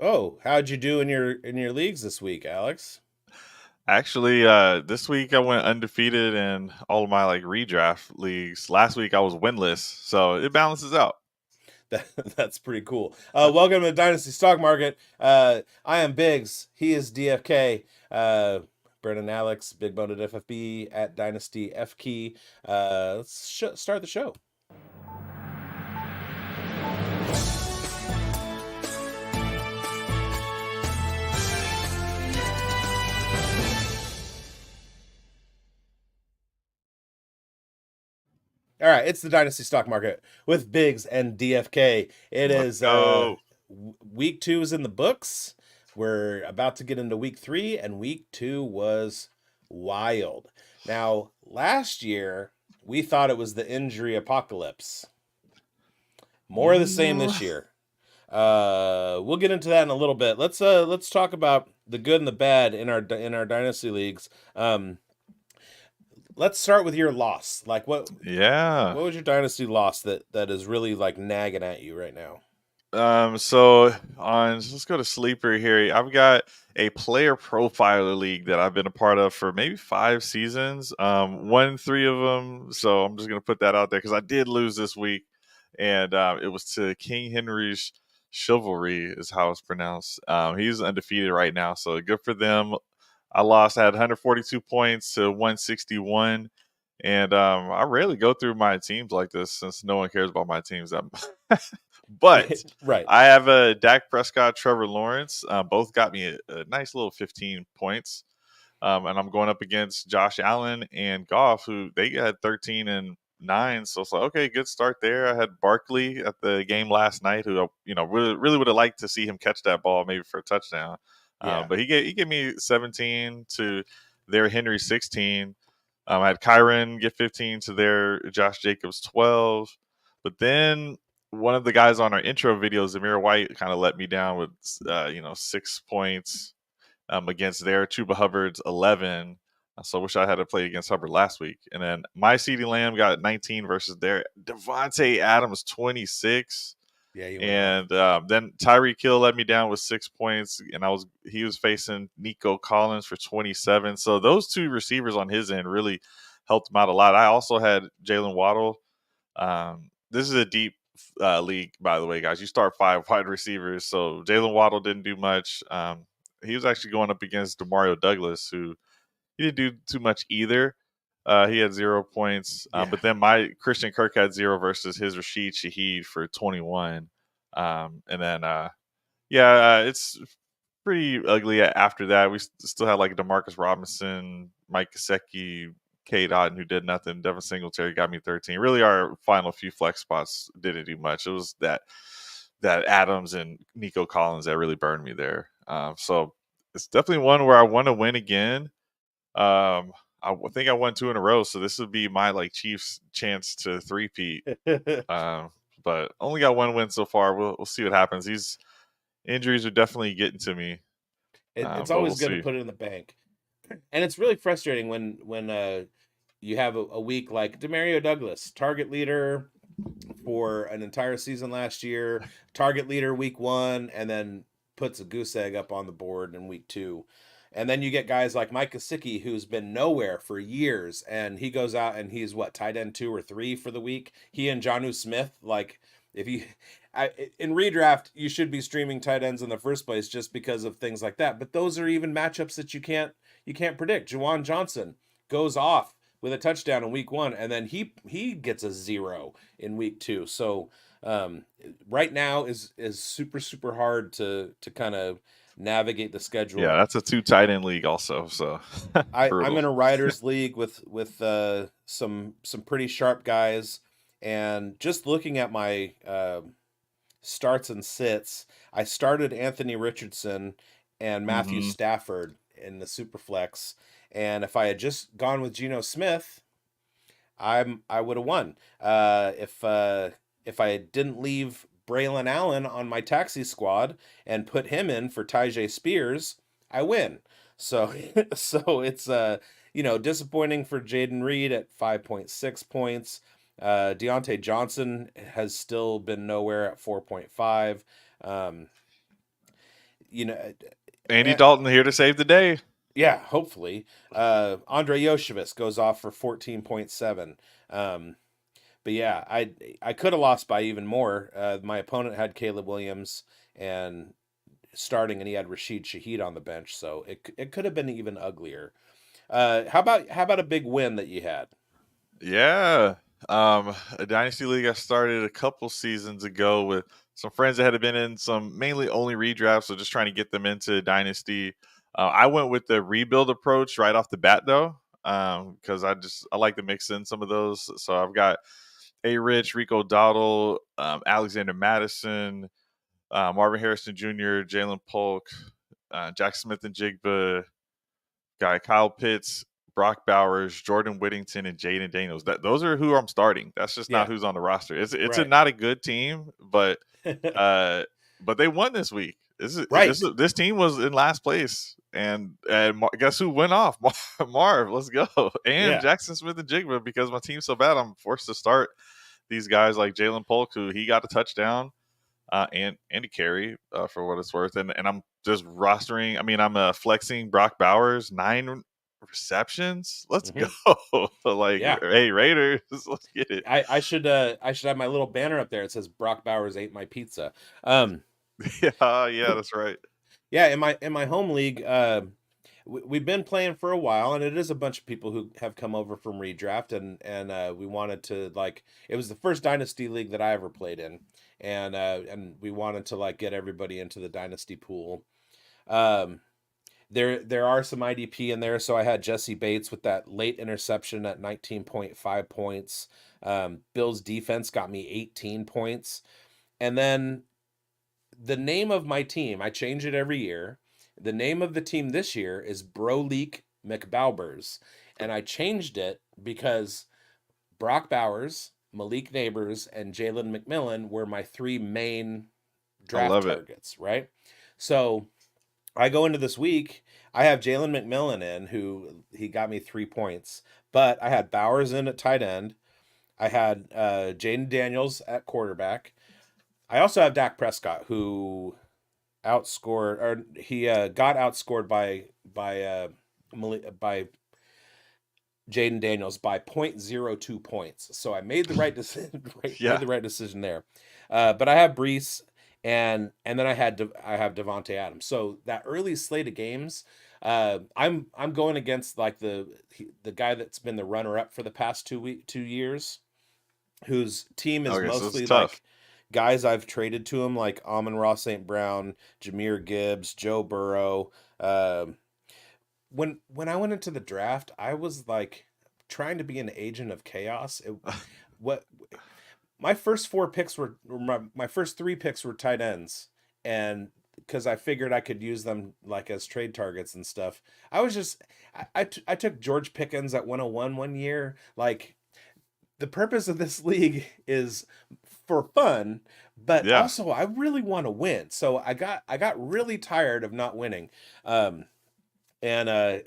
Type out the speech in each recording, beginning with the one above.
Oh, how'd you do in your leagues this week, Alex? Actually, this week I went undefeated in all of my redraft leagues. Last week I was winless, so it balances out. That, that's pretty cool. Welcome to the Dynasty Stock Market. I am bigz. He is DFK. Brennan Alex, Big Boned FFB at Dynasty F Key. Let's start the show. All right, it's the Dynasty Stock Market with Biggs and DFK. It Let's is go. week two is in the books. We're about to get into week three, and week two was wild. Now, last year we thought it was the injury apocalypse. More of the same Mm, this year. We'll get into that in a little bit. Let's talk about the good and the bad in our dynasty leagues. Let's start with your loss. Like yeah. what was your dynasty loss that is really like nagging at you right now? So let's go to sleeper here. I've got a player profiler league that I've been a part of for maybe 5 seasons. Won three of them, so I'm just gonna put that out there because I did lose this week, and it was to King Henry's Chivalry is how it's pronounced. He's undefeated right now, so good for them. I lost. I had 142 points to 161. And I rarely go through my teams like this since no one cares about my teams. But Right. I have a Dak Prescott, Trevor Lawrence. Both got me a nice little 15 points. And I'm going up against Josh Allen and Goff, who they had 13 and 9. So it's like, okay, good start there. I had Barkley at the game last night, who really would have liked to see him catch that ball maybe for a touchdown. Yeah. But he gave me 17 to their Henry 16. I had Kyron get 15 to their Josh Jacobs 12. But then one of the guys on our intro video, Zamir White, kind of let me down with 6 points against their Chuba Hubbard's 11. So I wish I had to play against Hubbard last week. And then my CD Lamb got 19 versus their Devontae Adams 26. Yeah, he went off. And then Tyreek Hill let me down with 6 points, and he was facing Nico Collins for 27. So those two receivers on his end really helped him out a lot. I also had Jalen Waddle. This is a deep league, by the way, guys. You start five wide receivers, so Jalen Waddle didn't do much. He was actually going up against Demario Douglas, who he didn't do too much either. He had 0 points. Yeah. But then my Christian Kirk had zero versus his Rashid Shaheed for 21. And then, it's pretty ugly after that. We still had like Demarcus Robinson, Mike Gesicki, Kate Otten, who did nothing. Devin Singletary got me 13. Really, our final few flex spots didn't do much. It was that Adams and Nico Collins that really burned me there. So it's definitely one where I want to win again. I think I won two in a row, so this would be my Chiefs chance to three-peat. Um, but only got one win so far. We'll see what happens. These injuries are definitely getting to me, It's but we'll always good to see. put it in the bank. And it's really frustrating when you have a week like Demario Douglas, target leader for an entire season last year, target leader week one, and then puts a goose egg up on the board in week two. And then you get guys like Mike Gesicki, who's been nowhere for years, and he goes out and he's what, tight end two or three for the week. He and Jonnu Smith, like if you in redraft, you should be streaming tight ends in the first place just because of things like that. But those are even matchups that you can't predict. Jawan Johnson goes off with a touchdown in week one, and then he gets a zero in week two. So right now is super hard to kind of navigate the Yeah, schedule. that's a two tight end league also. So I'm brutal. in a writers league with some pretty sharp guys, and just looking at my starts and sits, I started Anthony Richardson and Matthew Hmm. Stafford in the Superflex, and if I had just gone with Geno Smith, I would have won. If I didn't leave Braylon Allen on my taxi squad and put him in for Tyjae Spears, I win. So so it's disappointing for Jaden Reed at 5.6 points. Deontay Johnson has still been nowhere at 4.5. Um, you know, Andy and, Dalton here to save the day. yeah, hopefully. Andre Yoshevitz goes off for 14.7. But yeah, I could have lost by even more. My opponent had Caleb Williams and starting, and he had Rashid Shaheed on the bench, so it could have been even uglier. How about a big win that you had? Yeah. A Dynasty League I started a couple seasons ago with some friends that had been in some mainly only redrafts, so just trying to get them into Dynasty. I went with the rebuild approach right off the bat though, because I like to mix in some of those. So I've got A Rich, Rico Dowdle, Alexander Madison, Marvin Harrison Jr., Jalen Polk, Jack Smith and Jigba, guy Kyle Pitts, Brock Bowers, Jordan Whittington, and Jaden Daniels. Those are who I'm starting. That's just not Yeah, who's on the roster. It's right. not a good team, uh, but they won this week. Right. This team was in last place, and guess who went off? Marv, let's go, and Yeah. Jackson Smith and Jigba. Because my team's so bad, I'm forced to start these guys like Jalen Polk, who he got a touchdown, and Andy Carey, for what it's worth, and I'm just rostering. I mean, I'm flexing Brock Bowers 9 receptions. Let's Hmm. go! Like, Yeah. hey Raiders, let's get it. I should have my little banner up there. It says Brock Bowers ate my pizza. Um, Yeah, that's right. yeah, in my home league, we've been playing for a while, and it is a bunch of people who have come over from redraft, and we wanted to like it was the first dynasty league that I ever played in, and we wanted to like get everybody into the dynasty pool. Um, there are some IDP in there, so I had Jesse Bates with that late interception at 19.5 points. Bill's defense got me 18 points, and then the name of my team, I change it every year. The name of the team this year is Broleek McBowbers. And I changed it because Brock Bowers, Malik Neighbors, and Jalen McMillan were my three main I draft love it. targets, right? So I go into this week, I have Jalen McMillan in, who he got me 3 points. But I had Bowers in at tight end. I had Jaden Daniels at quarterback. I also have Dak Prescott, who outscored or he got outscored by Jaden Daniels by 0.02 points. So I made the right decision. Made Yeah. the right decision there. But I have Brees and then I have Devonte Adams. So that early slate of games, I'm going against like the guy that's been the runner up for the past 2 years, whose team is Okay, so it's mostly tough. like guys I've traded to him, like Amon-Ra St. Brown, Jameer Gibbs, Joe Burrow. Um, when I went into the draft, I was like trying to be an agent of chaos. What my first four picks were my first three picks were tight ends, and because I figured I could use them like as trade targets and stuff. I was just I took George Pickens at 101 one year, like the purpose of this league is for fun, but Yeah. also I really want to win. So I got really tired of not winning. Um and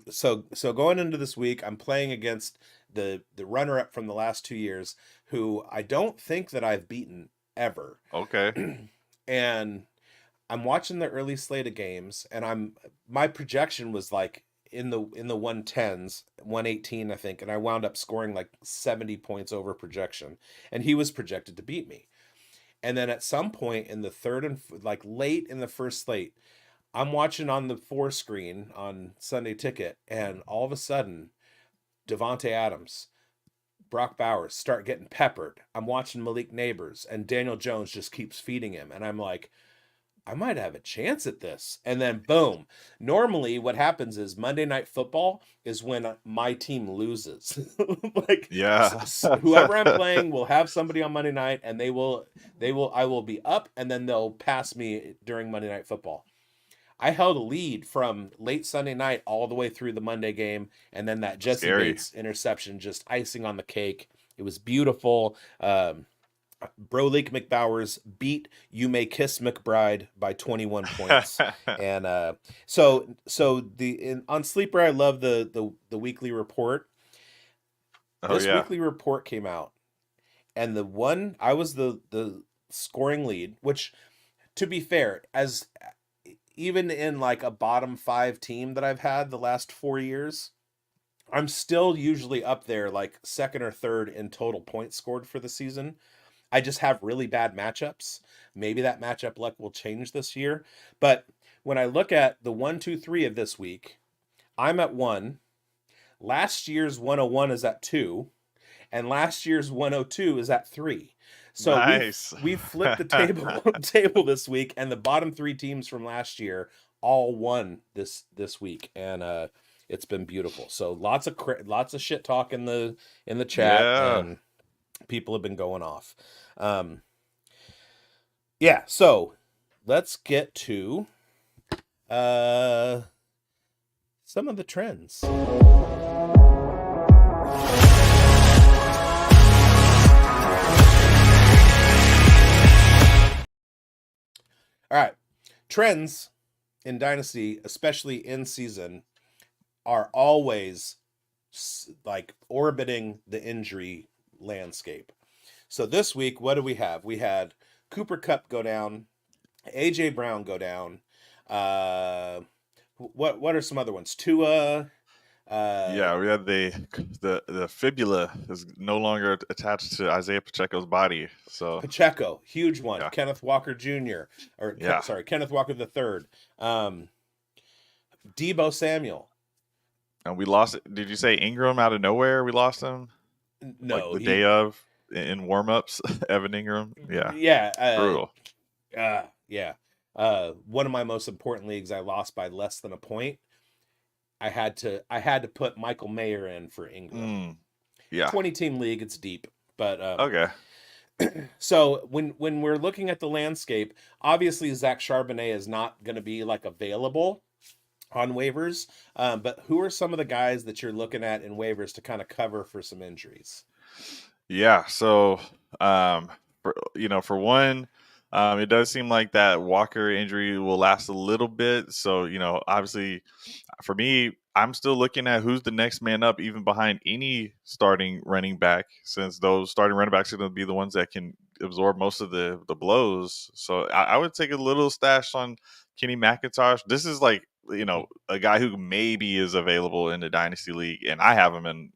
so going into this week, I'm playing against the runner up from the last 2 years, who I don't think that I've beaten ever. Okay. And I'm watching the early slate of games, and my projection was like in the 110s, 118 I think, and I wound up scoring like 70 points over projection, and he was projected to beat me. And then at some point in the third and like late in the first slate, I'm watching on the four screen on Sunday Ticket, and all of a sudden Devonte Adams, Brock Bowers start getting peppered. I'm watching Malik Neighbors, and Daniel Jones just keeps feeding him, and I'm like, I might have a chance at this. And then boom. Normally what happens is Monday Night Football is when my team loses. Like Yeah. whoever I'm playing will have somebody on Monday night, and they will I will be up, and then they'll pass me during Monday Night Football. I held a lead from late Sunday night all the way through the Monday game, and then that Jesse Scary. Bates interception, just icing on the cake. It was beautiful. Broleek McBowers beat You May Kiss McBride by 21 points. And on Sleeper, I love the weekly report. Oh This yeah. weekly report came out, and the one I was the scoring lead, which, to be fair, as even in like a bottom 5 team that I've had the last 4 years, I'm still usually up there like second or third in total points scored for the season. I just have really bad matchups. Maybe that matchup luck will change this year. But when I look at the 1, 2, 3 of this week, I'm at 1. Last year's 101 is at 2. And last year's 102 is at 3. So Nice. we've flipped the table this week, and the bottom 3 teams from last year all won this week, and it's been beautiful. So lots of shit talk in the chat, Yeah. and people have been going off. Yeah, so let's get to some of the trends. All right. Trends in Dynasty, especially in season, are always like orbiting the injury landscape. So this week, what do we have? We had Cooper Kupp go down, AJ Brown go down. What are some other ones? Tua. Yeah, we had the fibula is no longer attached to Isaiah Pacheco's body. So Pacheco, huge one. yeah, Kenneth Walker Jr. yeah. Kenneth Walker the third. Debo Samuel. And we lost. Did you say Ingram out of nowhere? We lost him like No, the day of in warmups. Evan Ingram. Yeah, yeah, brutal. yeah. One of my most important leagues, I lost by less than a point. I had to put Michael Mayer in for Ingram. Yeah, 20-team league, it's deep, but okay. So when we're looking at the landscape, obviously Zach Charbonnet is not going to be like available on waivers. But who are some of the guys that you're looking at in waivers to kind of cover for some injuries? Yeah. So, for one, it does seem like that Walker injury will last a little bit. So, obviously, for me, I'm still looking at who's the next man up, even behind any starting running back, since those starting running backs are going to be the ones that can absorb most of the blows. So, I would take a little stash on Kenny McIntosh. This is like a guy who maybe is available in the dynasty league, and I have him in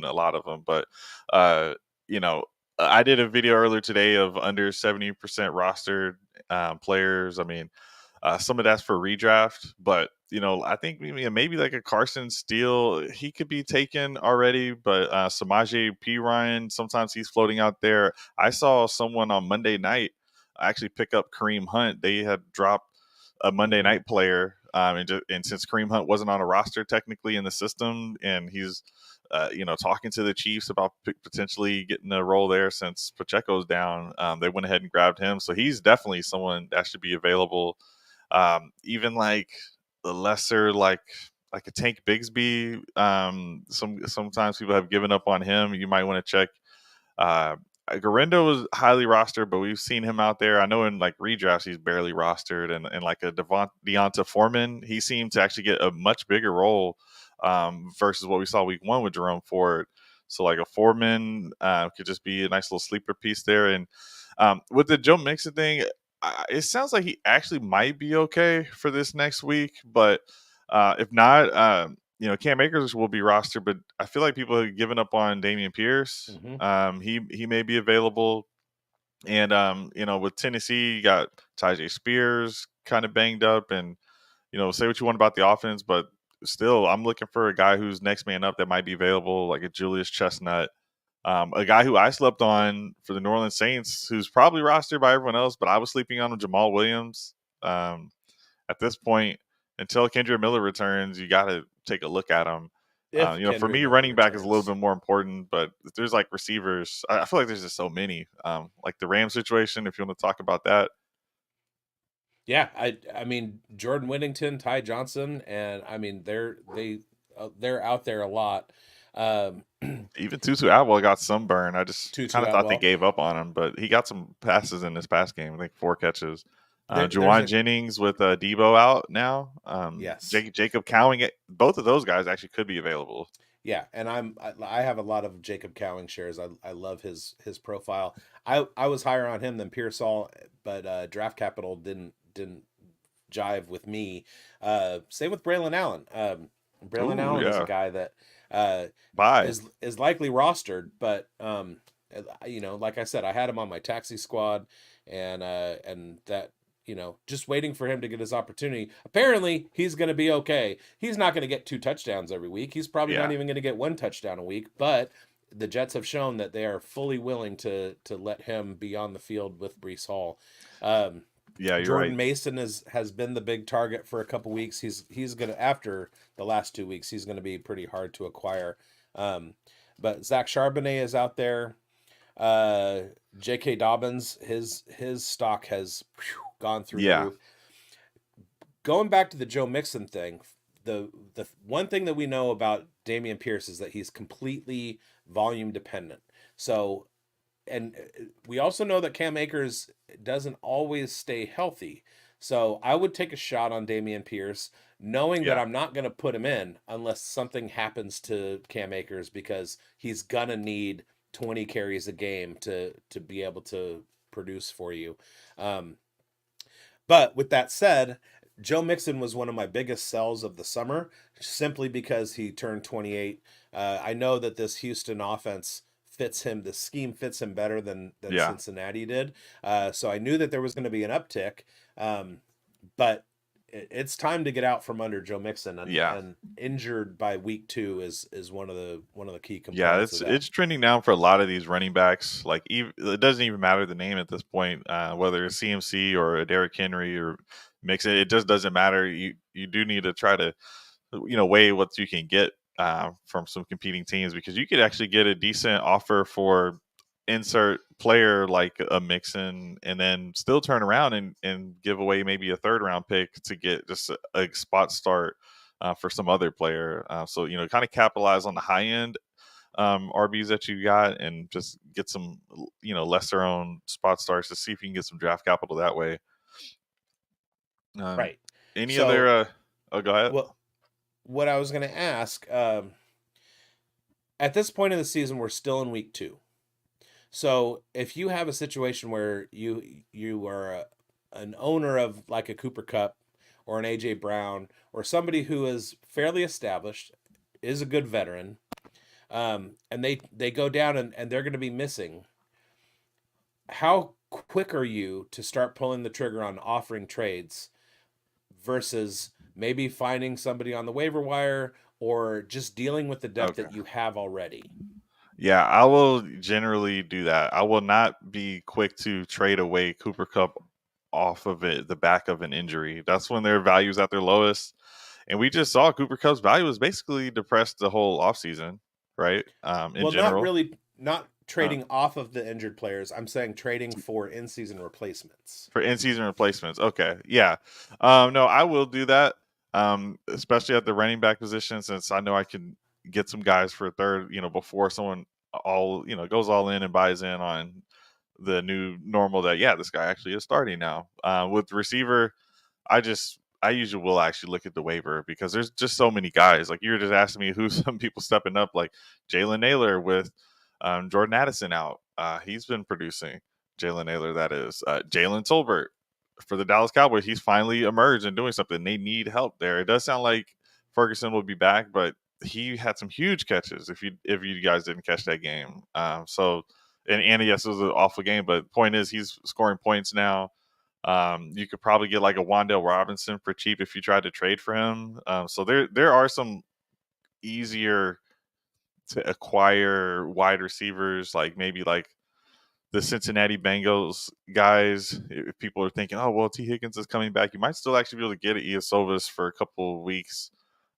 a lot of them, but you know, I did a video earlier today of under 70% rostered players. I mean, some of that's for redraft, but I think maybe like a Carson Steele, he could be taken already. But Samaje P. Ryan, sometimes he's floating out there. I saw someone on Monday night actually pick up Kareem Hunt. They had dropped a Monday night player, and since Kareem Hunt wasn't on a roster technically in the system, and he's talking to the Chiefs about potentially getting a role there since Pacheco's down. They went ahead and grabbed him. So he's definitely someone that should be available. Even like the lesser, like a Tank Bigsby. Sometimes people have given up on him. You might want to check. Garendo was highly rostered, but we've seen him out there. I know in like redrafts he's barely rostered, and like a Deonta Foreman, he seemed to actually get a much bigger role versus what we saw week 1 with Jerome Ford. So like a Foreman could just be a nice little sleeper piece there. And with the Joe Mixon thing, it sounds like he actually might be okay for this next week. But if not, Cam Akers will be rostered. But I feel like people have given up on Dameon Pierce. Mm-hmm. He may be available. And with Tennessee, you got Tyjae Spears kind of banged up, and say what you want about the offense, but still, I'm looking for a guy who's next man up that might be available, like a Julius Chestnut, a guy who I slept on for the New Orleans Saints, who's probably rostered by everyone else, but I was sleeping on him, Jamal Williams. At this point, until Kendra Miller returns, you got to take a look at him. For me, running back is a little bit more important, but there's like receivers. I feel like there's just so many. Like the Rams situation, if you want to talk about that. Yeah, I mean Jordan Whittington, Ty Johnson, and I mean they're out there a lot. Even Tutu Atwell got some burn. I just kind of thought they gave up on him, but he got some passes in this past game. I think 4 catches. Juwan Jennings with Debo out now. Yes, Jacob Cowing. Both of those guys actually could be available. Yeah, and I have a lot of Jacob Cowing shares. I love his profile. I was higher on him than Pearsall, but draft capital didn't jive with me. Same with Braylon Allen. Braylon Ooh, Allen is a yeah. guy that uh, Bye. is likely rostered, but like I said, I had him on my taxi squad, and that just waiting for him to get his opportunity. Apparently, he's going to be okay. He's not going to get 2 touchdowns every week. He's probably not Yeah. even going to get 1 touchdown a week, but the Jets have shown that they are fully willing to let him be on the field with Brees Hall. Um, Yeah, you're right. Jordan Mason has been the big target for a couple weeks. He's gonna, after the last 2 weeks, he's gonna be pretty hard to acquire. Um, but Zach Charbonnet is out there. Uh, J.K. Dobbins, his stock has gone through the Yeah. roof. Going back to the Joe Mixon thing, the one thing that we know about Dameon Pierce is that he's completely volume dependent. So, and we also know that Cam Akers doesn't always stay healthy. So I would take a shot on Dameon Pierce, knowing that Yeah. I'm not going to put him in unless something happens to Cam Akers, because he's gonna need 20 carries a game to be able to produce for you. Um, but with that said, Joe Mixon was one of my biggest sells of the summer, simply because he turned 28. I know that this Houston offense fits him. The scheme fits him better than Yeah. Cincinnati did. So I knew that there was going to be an uptick. But it's time to get out from under Joe Mixon, Yeah. and injured by week 2 is one of the key Yeah, components of that. it's trending down for a lot of these running backs. Like, even it doesn't even matter the name at this point, whether it's CMC or a Derrick Henry or Mixon. It just doesn't matter. You do need to try to weigh what you can get from some competing teams, because you could actually get a decent offer for insert player like a Mixon, and then still turn around and give away maybe a third round pick to get just a spot start for some other player. So kind of capitalize on the high end RBs that you got, and just get some lesser owned spot starts to see if you can get some draft capital that way. Um, Right. any other? So, Oh, go ahead. well, what I was going to ask, at this point in the season, we're still in week 2. So if you have a situation where you are an owner of like a Cooper Cup or an AJ Brown, or somebody who is fairly established, is a good veteran, and they go down and they're going to be missing, how quick are you to start pulling the trigger on offering trades versus maybe finding somebody on the waiver wire, or just dealing with the depth Okay. that you have already? Yeah, I will generally do that. I will not be quick to trade away Cooper Cup off of the back of an injury. That's when their value's at their lowest. And we just saw Cooper Cup's value was basically depressed the whole offseason, right? In Well, not general. really, not Uh, trading off of the injured players. I'm saying trading for in-season replacements. for in-season replacements. Okay. Yeah. No, I will do that. Especially at the running back position, since I know I can get some guys for a third, before someone goes all in and buys in on the new normal that, yeah, this guy actually is starting now. With receiver, I usually will actually look at the waiver, because there's just so many guys. Like, you were just asking me who some people stepping up, like Jalen Naylor with Jordan Addison out. He's been producing. Jalen Naylor, that is. Jalen Tolbert for the Dallas Cowboys. He's finally emerged and doing something. They need help there. It does sound like Ferguson will be back, but he had some huge catches. If you guys didn't catch that game, and yes, it was an awful game. But point is, he's scoring points now. You could probably get like a Wandale Robinson for cheap if you tried to trade for him. So there are some easier to acquire wide receivers, like maybe like the Cincinnati Bengals guys. If people are thinking, oh well, T Higgins is coming back, you might still actually be able to get an Iosovas for a couple of weeks,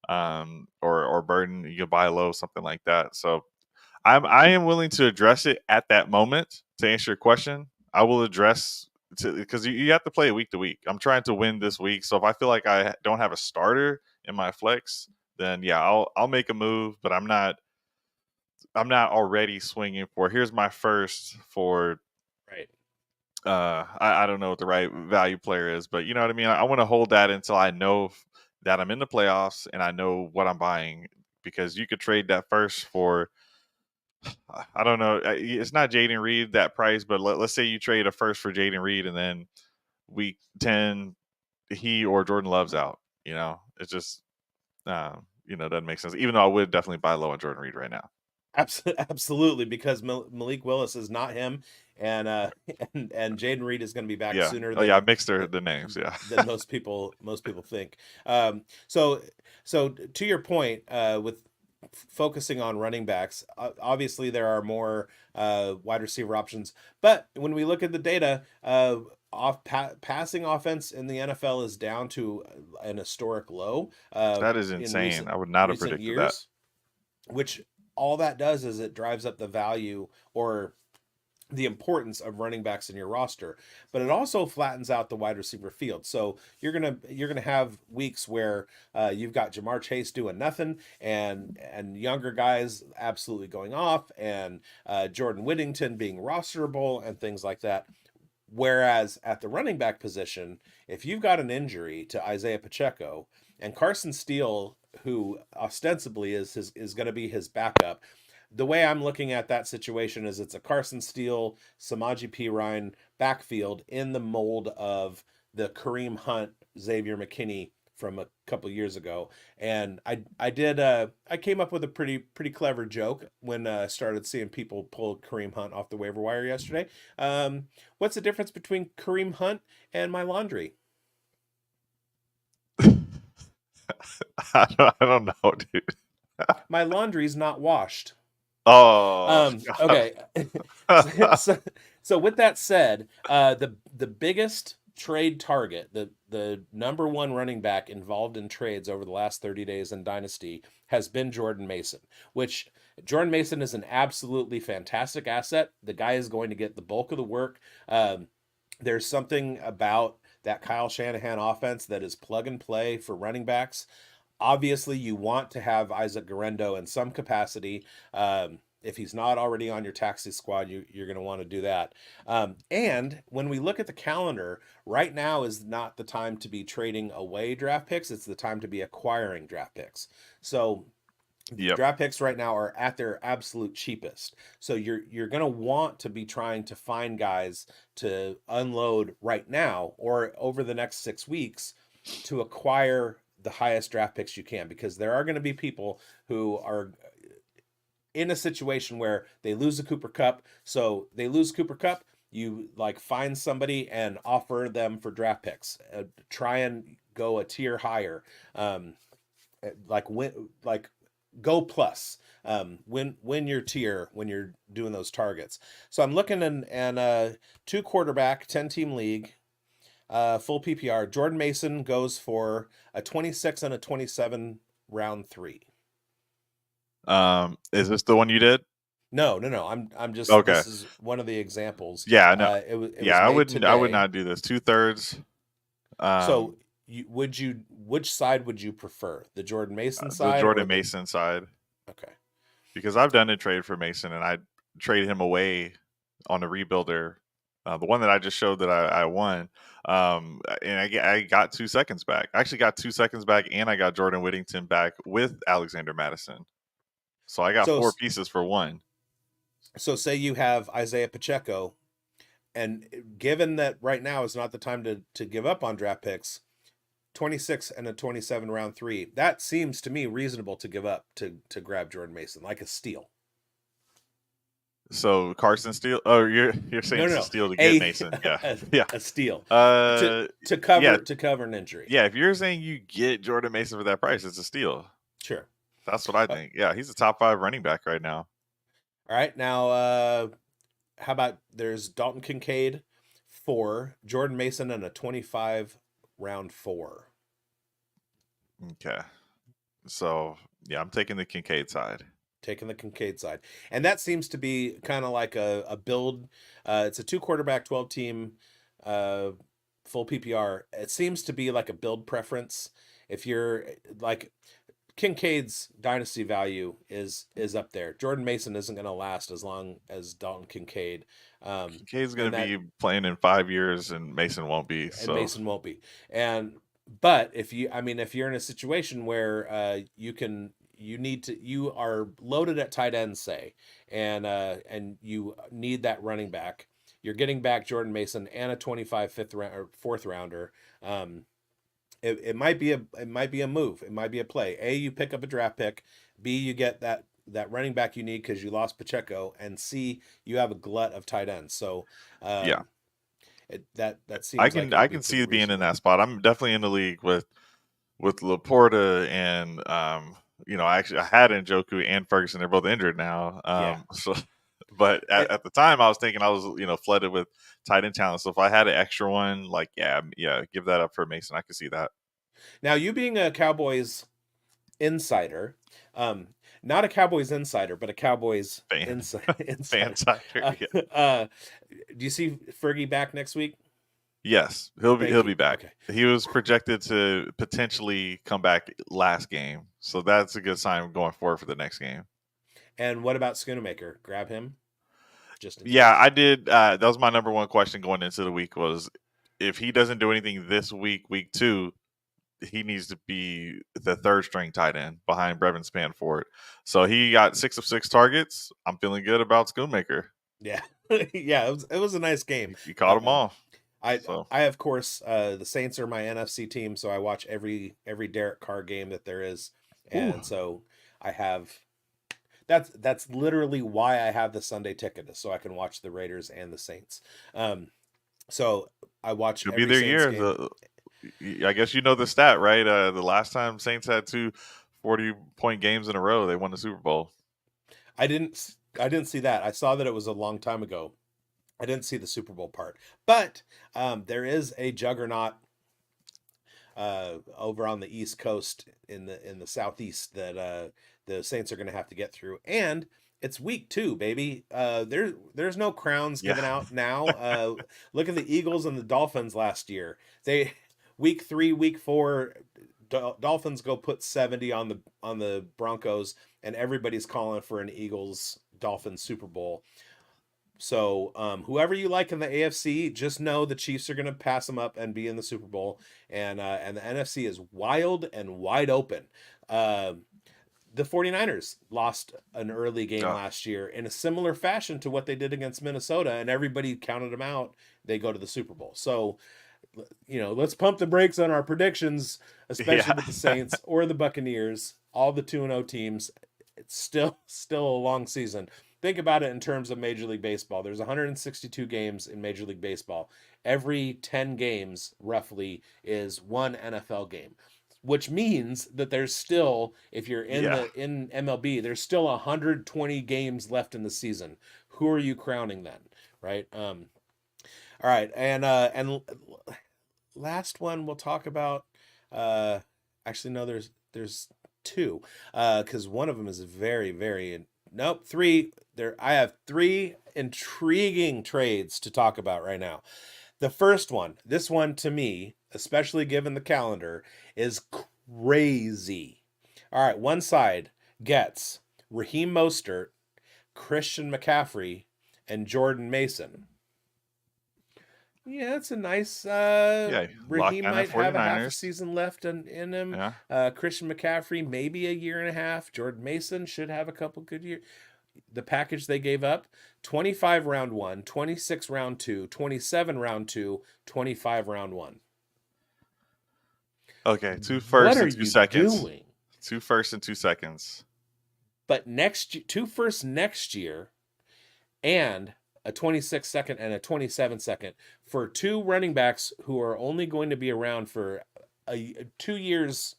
or Burton. You could buy low, something like that. So I am willing to address it at that moment. To answer your question, I will address, because you have to play it week to week. I'm trying to win this week, so if I feel like I don't have a starter in my flex, then yeah, I'll make a move. But I'm not already swinging for, here's my first for, Right. I don't know what the right value player is, but you know what I mean. I want to hold that until I know that I'm in the playoffs and I know what I'm buying, because you could trade that first for, I don't know. It's not Jaden Reed that price, but let's say you trade a first for Jaden Reed, and then week 10 he or Jordan Love's out. It's just doesn't make sense. Even though I would definitely buy low on Jordan Reed right now. Absolutely, because Malik Willis is not him, and and Jaden Reed is going to be back Yeah. sooner Oh yeah, I than mixed the names. Yeah. than most people think. So to your point, with focusing on running backs, obviously there are more wide receiver options, but when we look at the data, passing offense in the NFL is down to an historic low That is in insane. I would not have recent predicted that. years, which all that does is it drives up the value or the importance of running backs in your roster, but it also flattens out the wide receiver field. So you're gonna have weeks where you've got Jamar Chase doing nothing, and younger guys absolutely going off, and Jordan Whittington being rosterable and things like that. Whereas at the running back position, if you've got an injury to Isaiah Pacheco and Carson Steele, who ostensibly is going to be his backup, the way I'm looking at that situation is it's a Carson Steele, Samaje Perine backfield in the mold of the Kareem Hunt, Xavier McKinney from a couple years ago. And I came up with a pretty clever joke when I started seeing people pull Kareem Hunt off the waiver wire yesterday. What's the difference between Kareem Hunt and my laundry? I don't know, dude. My laundry's not washed. Oh, Okay. So with that said, the biggest trade target, the number one running back involved in trades over the last 30 days in Dynasty has been Jordan Mason, which Jordan Mason is an absolutely fantastic asset. The guy is going to get the bulk of the work. There's something about that Kyle Shanahan offense that is plug and play for running backs. Obviously, you want to have Isaac Guerrero in some capacity. If he's not already on your taxi squad, you're going to want to do that. And when we look at the calendar, right now is not the time to be trading away draft picks. It's the time to be acquiring draft picks. So yep. draft picks right now are at their absolute cheapest. So you're going to want to be trying to find guys to unload right now or over the next 6 weeks to acquire the highest draft picks you can, because there are going to be people who are in a situation where they lose a Cooper Kupp. So they lose Cooper Kupp. You like find somebody and offer them for draft picks. Try and go a tier higher. Like go plus. Win your tier when you're doing those targets. So I'm looking and 2 quarterback 10-team league. Full PPR. Jordan Mason goes for a 26 and a 27 round 3. Is this the one you did? No. I'm just okay. This is one of the examples. Yeah, no. It was I made wouldn't. today. I would not do this. 2/3. So which side would you prefer? The Jordan Mason side? The Jordan Mason side. Okay. Because I've done a trade for Mason, and I traded him away on the rebuilder, the one that I just showed that I won. And I got 2 seconds back. I actually got 2 seconds back, and I got Jordan Whittington back with Alexander Madison. So I got 4 pieces for 1. So say you have Isaiah Pacheco, and given that right now is not the time to give up on draft picks, 26 and a 27 round 3, that seems to me reasonable to give up to grab Jordan Mason, like a steal. So Carson Steele? Oh, you're saying no. It's a steal to get Mason? Yeah, yeah, a steal. To cover an injury. Yeah, if you're saying you get Jordan Mason for that price, it's a steal. Sure, that's what I think. Yeah, he's a top 5 running back right now. All right, now how about there's Dalton Kincaid for Jordan Mason and a 25 round 4. Okay, so yeah, I'm taking the Kincaid side. And that seems to be kind of like a build. It's a 2 quarterback 12 team full PPR. It seems to be like a build preference. If you're like, Kincaid's dynasty value is up there. Jordan Mason isn't going to last as long as Dalton Kincaid. Kincaid's going to be playing in 5 years, and Mason won't be. And Mason won't be. But if you're in a situation where you are loaded at tight end, say, and you need that running back, you're getting back Jordan Mason and a 25 4th rounder. it might be a move. It might be a play. A, you pick up a draft pick. B, you get that running back you need because you lost Pacheco, and C, you have a glut of tight ends. So Yeah, that seems like it I would be can pretty see being in reasonable. that spot. I'm definitely in the league with Laporta and I had Njoku and Ferguson. They're both injured now. Yeah. So but It, at the time I was thinking I was flooded with tight end talent. So if I had an extra one, like give that up for Mason. I could see that. Now, you being a Cowboys insider, um, not a Cowboys insider, but a Cowboys Fan fan insider. tiger. Uh, Yeah. uh, do you see Fergie back next week? Yes, Thank he'll you. be back. Okay. He was projected to potentially come back last game, so that's a good sign going forward for the next game. And what about Schoonamaker? Grab him just in Yeah, case. I did. That was my number one question going into the week was if he doesn't do anything this week, week 2, he needs to be the third string tight end behind Brevin Spanford. So he got 6 of 6 targets. I'm feeling good about Schoonmaker. Yeah, yeah. It was a nice game. He caught them all. I So I of course the Saints are my NFC team, so I watch every Derek Carr game that there is, ooh, and so I have that's literally why I have the Sunday ticket is so I can watch the Raiders and the Saints. So I watch could be every their Saints year. game. I guess you know the stat, right? The last time Saints had 2 40-point games in a row, they won the Super Bowl. I didn't see that. I saw that it was a long time ago. I didn't see the Super Bowl part, but there is a juggernaut over on the East Coast in the Southeast that the Saints are going to have to get through, and it's week 2, baby. There's no crowns Yeah. given out now. Look at the Eagles and the Dolphins last year. They week 3, week 4. Dolphins go put 70 on the Broncos, and everybody's calling for an Eagles Dolphins Super Bowl. So whoever you like in the AFC, just know the Chiefs are going to pass them up and be in the Super Bowl, and the NFC is wild and wide open. Uh, the 49ers lost an early game Oh, last year in a similar fashion to what they did against Minnesota, and everybody counted them out. They go to the Super Bowl. So, let's pump the brakes on our predictions, especially yeah. with the Saints or the Buccaneers, all the 2-0 teams. It's still a long season. Think about it in terms of Major League Baseball. There's 162 games in Major League Baseball. Every 10 games roughly is one NFL game, which means that there's still, if you're in Yeah. the in MLB, there's still 120 games left in the season. Who are you crowning then, right? All right, and last one we'll talk about. Uh, actually, no, there's two, because one of them is very very. Nope, three. There, I have three intriguing trades to talk about right now. The first one, this one to me, especially given the calendar, is crazy. All right, one side gets Raheem Mostert, Christian McCaffrey, and Jordan Mason. Yeah, it's a nice. Yeah. Locked Raheem down at might have a half a 49ers. season left in him. Yeah. Christian McCaffrey maybe a year and a half. Jordan Mason should have a couple good years. The package they gave up: 25 round 1, 26 round 2, 27 round 2, 25 round 1. Okay. 2 What first are and 2 you seconds. doing? 2 first and 2 seconds. But two first next year, and a 26 second and a 27 second for two running backs who are only going to be around for 2 years,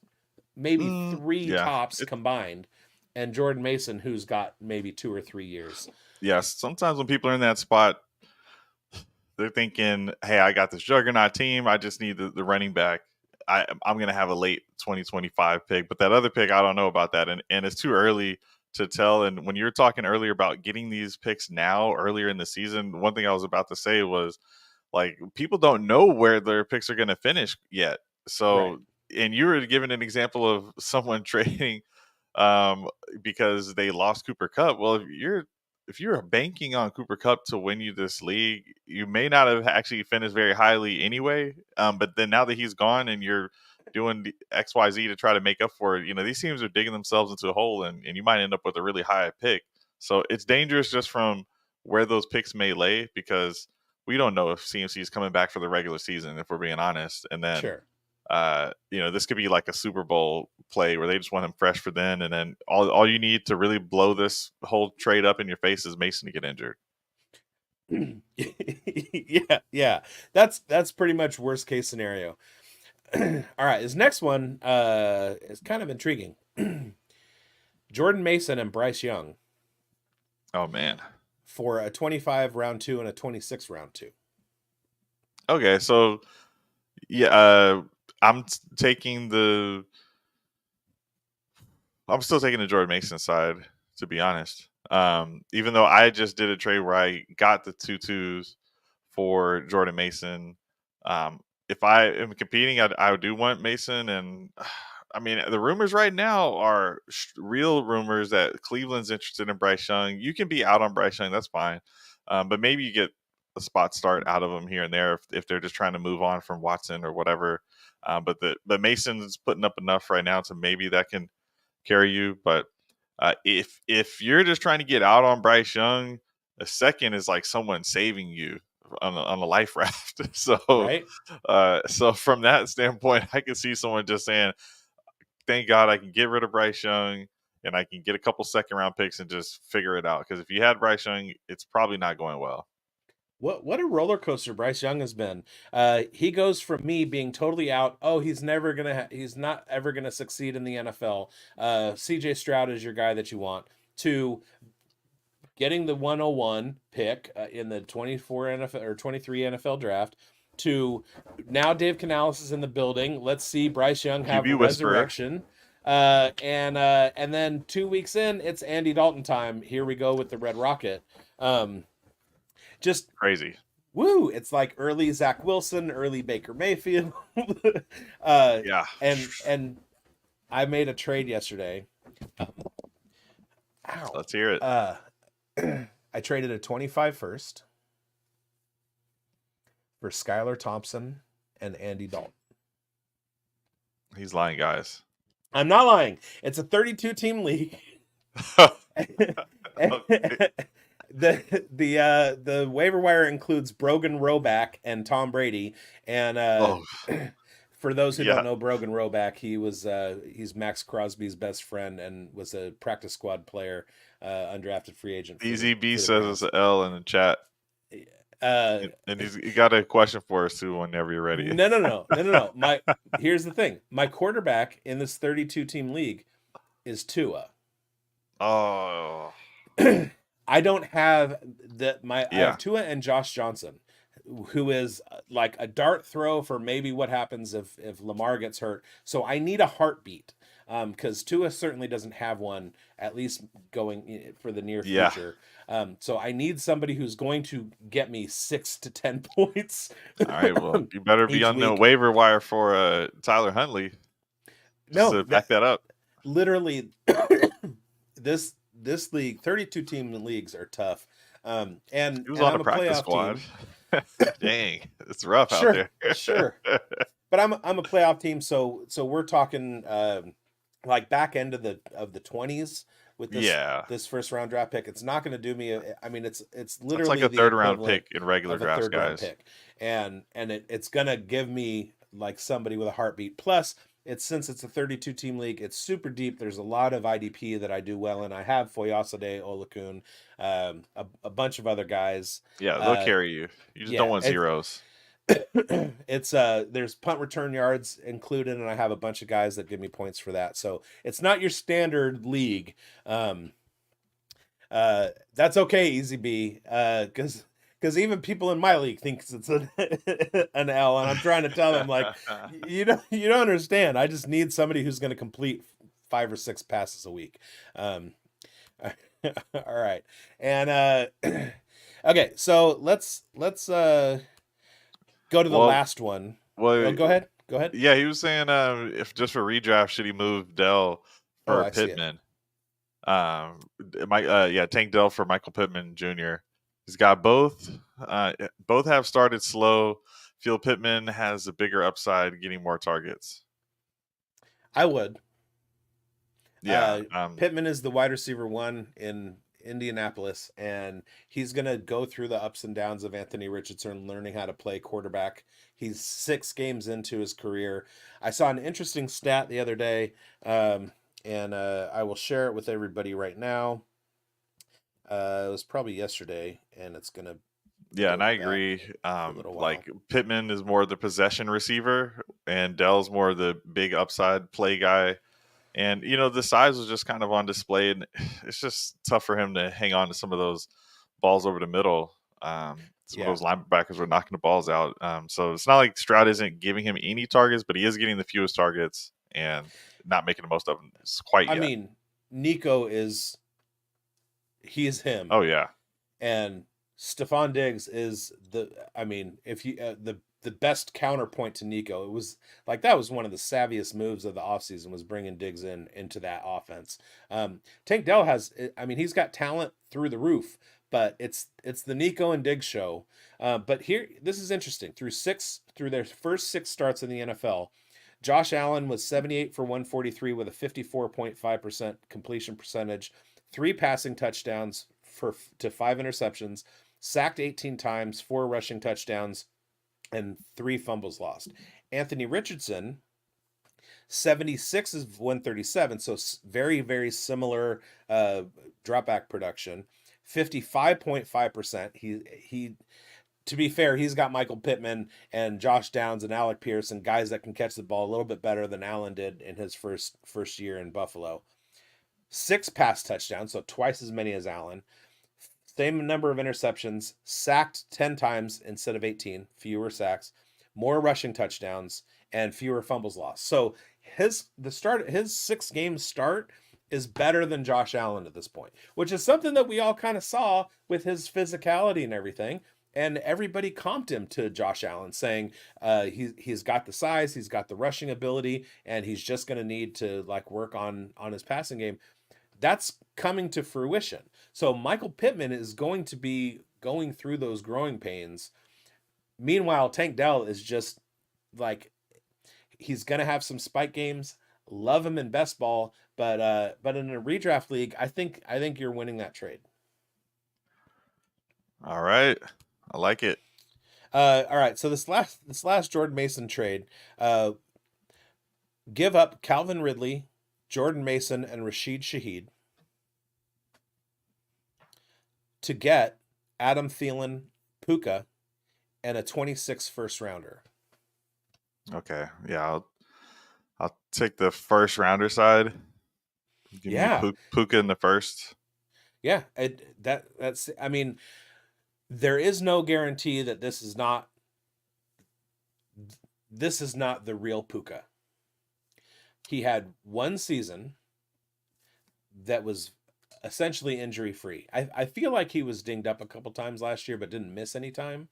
maybe three Yeah. tops combined, and Jordan Mason, who's got maybe 2 or 3 years. Yes. Sometimes when people are in that spot, they're thinking, hey, I got this juggernaut team. I just need the running back. I'm going to have a late 2025 pick. But that other pick, I don't know about that. And it's too early to tell. And when you were talking earlier about getting these picks now, earlier in the season, one thing I was about to say was, like, people don't know where their picks are going to finish yet. So, Right. and you were giving an example of someone trading um, because they lost Cooper Cup. Well, if you're banking on Cooper Cup to win you this league, you may not have actually finished very highly anyway. But then now that he's gone and you're doing the XYZ to try to make up for it, these teams are digging themselves into a hole and you might end up with a really high pick. So it's dangerous just from where those picks may lay because we don't know if CMC is coming back for the regular season, if we're being honest. And then Sure. this could be like a Super Bowl play where they just want him fresh for then, and then all you need to really blow this whole trade up in your face is Mason to get injured. Yeah. That's pretty much worst case scenario. All right, his next one is kind of intriguing. Jordan Mason and Bryce Young Oh man. for a 25 round 2 and a 26 round 2. Okay, so yeah, I'm taking I'm still taking the Jordan Mason side, to be honest. Even though I just did a trade where I got the 2-2s for Jordan Mason. If I am competing, I do want Mason. And I mean, the rumors right now are real rumors that Cleveland's interested in Bryce Young. You can be out on Bryce Young, that's fine. But maybe you get a spot start out of them here and there if they're just trying to move on from Watson or whatever. But Mason's putting up enough right now to maybe that can carry you. But if you're just trying to get out on Bryce Young, a second is like someone saving you on a life raft. Right? So from that standpoint, I can see someone just saying, "Thank God I can get rid of Bryce Young and I can get a couple second round picks and just figure it out." Because if you had Bryce Young, it's probably not going well. What a roller coaster Bryce Young has been. He goes from me being totally out. Oh, he's not ever gonna succeed in the NFL. CJ Stroud is your guy that you want, to getting the 101 pick in the 24 NFL or 23 NFL draft, to now Dave Canales is in the building. Let's see Bryce Young have QB a whisperer. resurrection. And then 2 weeks in, it's Andy Dalton time. Here we go with the Red Rocket. Just Crazy. woo! It's like early Zach Wilson, early Baker Mayfield. Yeah. And I made a trade yesterday. Ow. Let's hear it. I traded a 25 first for Skylar Thompson and Andy Dalton. He's lying, guys. I'm not lying. It's a 32 team league. The waiver wire includes Brogan Roback and Tom Brady. And for those who don't know Brogan Roback, he's Max Crosby's best friend and was a practice squad player, undrafted free agent. EZB says it's an L in the chat. And he got a question for us too whenever you're ready. No. Here's the thing. My quarterback in this 32 team league is Tua. Oh. I don't have I have Tua and Josh Johnson, who is like a dart throw for maybe what happens if Lamar gets hurt. So I need a heartbeat, because Tua certainly doesn't have one, at least going for the near future. So I need somebody who's going to get me 6 to 10 points. All right, well, you better be on the waiver wire for Tyler Huntley. To back that up. Literally, this league, 32 team leagues are tough. And he was on a practice squad. Dang, it's rough out there. Sure. But I'm a playoff team, so we're talking like back end of the 20s with this first round draft pick. It's not going to do me. I mean, it's literally like a third round pick in regular drafts, guys. And it's going to give me like somebody with a heartbeat. Plus, since it's a 32 team league, it's super deep. There's a lot of IDP that I do well in. I have Foyasade, Olakun, a bunch of other guys. Yeah, they'll carry you. You just don't want zeros. It's there's punt return yards included, and I have a bunch of guys that give me points for that. So it's not your standard league. That's okay, Easy B, because even people in my league thinks it's an L, and I'm trying to tell them, like, you don't understand. I just need somebody who's going to complete 5 or 6 passes a week. All right, and okay, so let's go to the last one. Well, go ahead. Yeah, he was saying if just for redraft, should he move Dell for Pittman? Tank Dell for Michael Pittman Jr. He's got both. Both have started slow. Feel Pittman has a bigger upside, getting more targets. I would. Yeah, Pittman is the wide receiver 1 in Indianapolis, and he's going to go through the ups and downs of Anthony Richardson learning how to play quarterback. He's 6 games into his career. I saw an interesting stat the other day, and I will share it with everybody right now. It was probably yesterday, and it's going to Yeah, go and I back agree. for a little while. Like Pittman is more the possession receiver, and Dell's more the big upside play guy. And the size was just kind of on display, and it's just tough for him to hang on to some of those balls over the middle. Some of Yeah. those linebackers were knocking the balls out. So it's not like Stroud isn't giving him any targets, but he is getting the fewest targets and not making the most of them quite I yet. mean, Nico is him. Oh yeah, And Stephon Diggs is if you the best counterpoint to Nico. It was like that was one of the savviest moves of the offseason was bringing Diggs into that offense. Tank Dell he's got talent through the roof, but it's the Nico and Diggs show. But here, this is interesting. Through their first 6 starts in the NFL, Josh Allen was 78 for 143 with a 54.5% completion percentage, 3 passing touchdowns to 5 interceptions, sacked 18 times, 4 rushing touchdowns, and 3 fumbles lost. Anthony Richardson, 76 is 137, so very, very similar dropback production. 55.5%. He to be fair, he's got Michael Pittman and Josh Downs and Alec Pierce and guys that can catch the ball a little bit better than Allen did in his first year in Buffalo. 6 pass touchdowns, so twice as many as Allen. Same number of interceptions, sacked 10 times instead of 18, fewer sacks, more rushing touchdowns, and fewer fumbles lost. So his 6-game start is better than Josh Allen at this point, which is something that we all kind of saw with his physicality and everything. And everybody comped him to Josh Allen, saying he's got the size, he's got the rushing ability, and he's just going to need to work on his passing game. That's coming to fruition. So Michael Pittman is going to be going through those growing pains. Meanwhile, Tank Dell is just he's going to have some spike games. Love him in best ball, but in a redraft league, I think you're winning that trade. All right, I like it. All right, so this last Jordan Mason trade, give up Calvin Ridley, Jordan Mason, and Rashid Shaheed to get Adam Thielen, Puka, and a 26 first rounder. Okay, yeah, I'll take the first rounder side. Give me Puka in the first. Yeah, that's. I mean, there is no guarantee that this is not the real Puka. He had 1 season that was essentially injury free. I feel like he was dinged up a couple times last year, but didn't miss any time.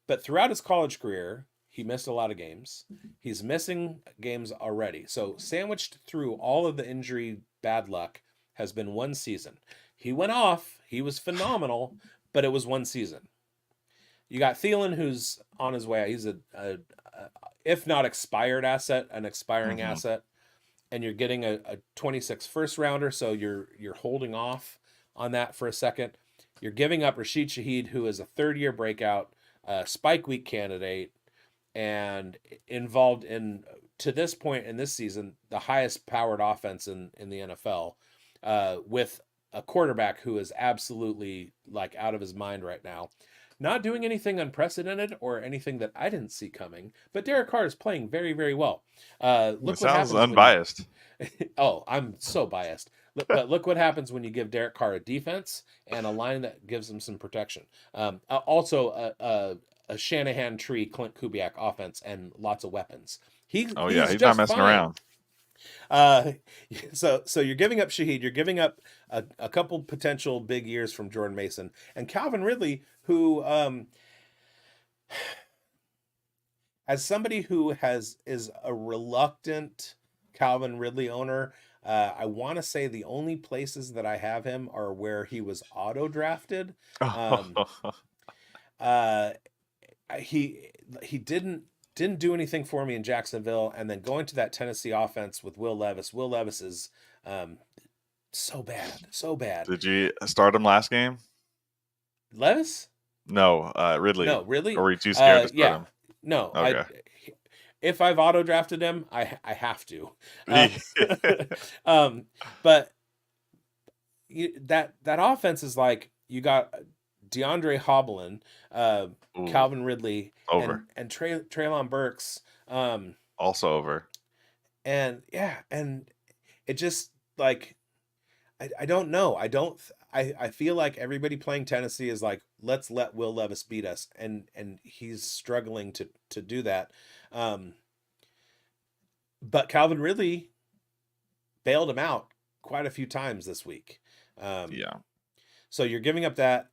But throughout his college career, he missed a lot of games. He's missing games already. So sandwiched through all of the injury bad luck has been 1 season. He went off. He was phenomenal, but it was 1 season. You got Thielen, who's on his way out. He's a if not expired asset, an expiring asset. And you're getting a 26 first rounder, so you're holding off on that for a second. You're giving up Rashid Shaheed, who is a 3rd-year breakout, spike week candidate, and involved in, to this point in this season, the highest powered offense in the NFL, with a quarterback who is absolutely out of his mind right now. Not doing anything unprecedented or anything that I didn't see coming, but Derek Carr is playing very, very well. Look, sounds unbiased. Oh, I'm so biased. But look what happens when you give Derek Carr a defense and a line that gives him some protection. Also, a Shanahan tree, Clint Kubiak offense and lots of weapons. He's not messing around. So you're giving up Shaheed, you're giving up a couple potential big years from Jordan Mason and Calvin Ridley, who, as somebody who is a reluctant Calvin Ridley owner, I want to say the only places that I have him are where he was auto drafted. He didn't do anything for me in Jacksonville, and then going to that Tennessee offense with Will Levis. Will Levis is So bad, so bad. Did you start him last game? Levis? No, Ridley. No, Or really? were you too scared to start Yeah. him? No, Okay. if I've auto drafted him, I have to. Um, but that offense is like you got DeAndre Hobblin, uh, Ooh, Calvin Ridley, over. and Traylon Burks, Also over. and yeah, and it just like I don't know. I feel like everybody playing Tennessee is like, let's let Will Levis beat us, and he's struggling to do that. Um, but Calvin Ridley bailed him out quite a few times this week. Um, Yeah. so you're giving up that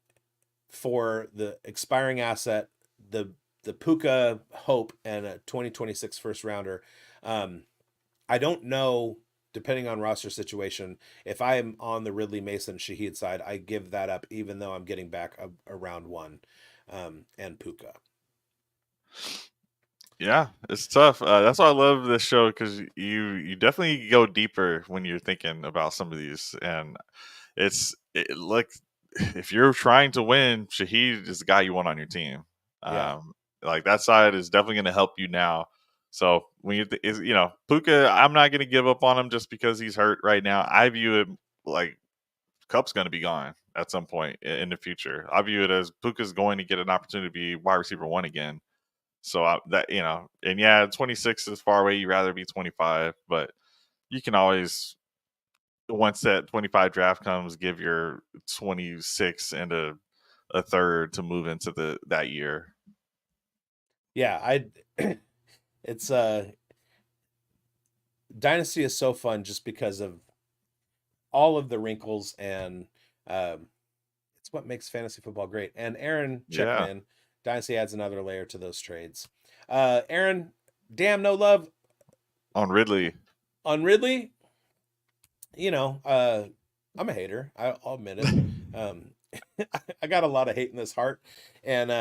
for the expiring asset, the Puka hope, and a 2026 first rounder. Um, I don't know, depending on roster situation, if I am on the Ridley Mason Shaheed side, I give that up, even though I'm getting back a round one, and Puka. Yeah, it's tough. That's why I love this show because you definitely go deeper when you're thinking about some of these, and like if you're trying to win, Shaheed is the guy you want on your team. Yeah, Like that side is definitely going to help you now. So when Puka, I'm not going to give up on him just because he's hurt right now. I view it like Cup's going to be gone at some point in the future. I view it as Puka's going to get an opportunity to be wide receiver one again. So and yeah, 26 is far away. You'd rather be 25, but you can always, once that 25 draft comes, give your 26 and a third to move into that year. yeah. It's Dynasty is so fun just because of all of the wrinkles, and it's what makes fantasy football great. And Aaron checking Yeah, in, Dynasty adds another layer to those trades. Aaron, damn no love on Ridley. on Ridley. I'm a hater. I'll admit it. Um, I got a lot of hate in this heart, and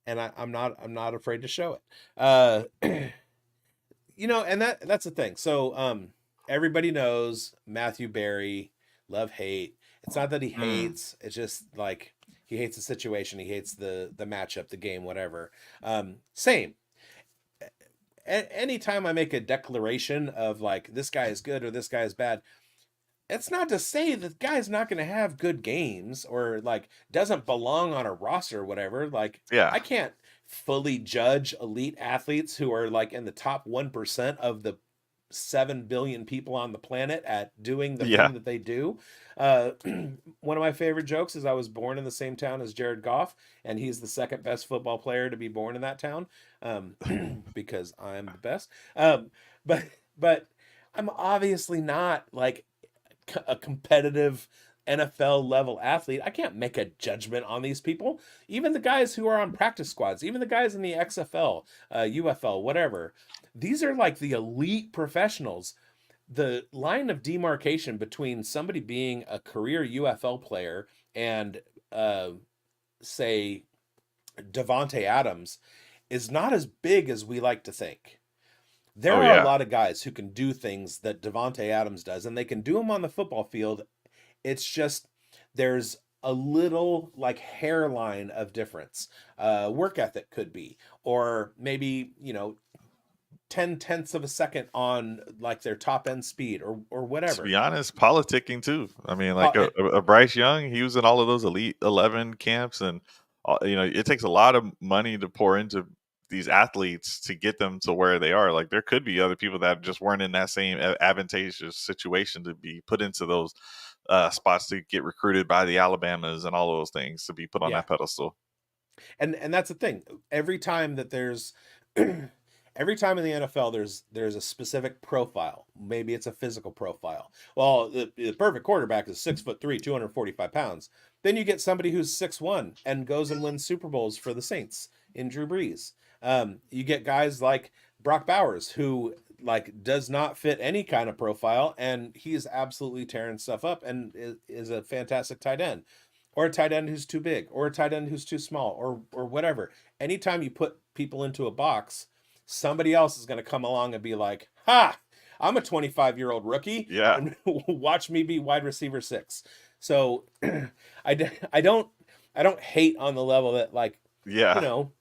I'm not afraid to show it. And that's the thing. So everybody knows Matthew Berry, love hate. It's not that he Mm, hates, it's just like he hates the situation, he hates the matchup, the game, whatever. Same. Anytime I make a declaration of like this guy is good or this guy is bad, it's not to say that the guy's not going to have good games or like doesn't belong on a roster or whatever. Like yeah, I can't fully judge elite athletes who are like in the top 1% of the 7 billion people on the planet at doing the yeah. thing that they do. One of my favorite jokes is I was born in the same town as Jared Goff, and he's the second best football player to be born in that town, um, because I'm the best. But but I'm obviously not like a competitive NFL level athlete. I can't make a judgment on these people. Even the guys who are on practice squads, even the guys in the XFL, UFL, whatever. These are like the elite professionals. The line of demarcation between somebody being a career UFL player and, say, Devonte Adams is not as big as we like to think. There Oh are a yeah, lot of guys who can do things that Devonte Adams does, and they can do them on the football field. It's just there's a little like hairline of difference. Work ethic could be, or maybe 10 tenths of a second on like their top end speed or to whatever. be honest, politicking too. I mean, like Po- a Bryce Young, he was in all of those Elite 11 camps, and it takes a lot of money to pour into these athletes to get them to where they are. Like there could be other people that just weren't in that same advantageous situation to be put into those spots to get recruited by the Alabamas and all of those things to be put on yeah, that pedestal. and that's the thing. Every time that there's every time in the NFL there's a specific profile. Maybe it's a physical profile. Well, the perfect quarterback is 6'3", 245 pounds. Then you get somebody who's 6'1" and goes and wins Super Bowls for the Saints in Drew Brees. You get guys like Brock Bowers who like does not fit any kind of profile, and he's absolutely tearing stuff up and is a fantastic tight end, or a tight end who's too big, or a tight end who's too small, or whatever. Anytime you put people into a box, somebody else is going to come along and be like, "Ha! I'm a 25-year-old rookie, Yeah, and watch me be wide receiver 6. So I don't hate on the level that, like, you yeah, know,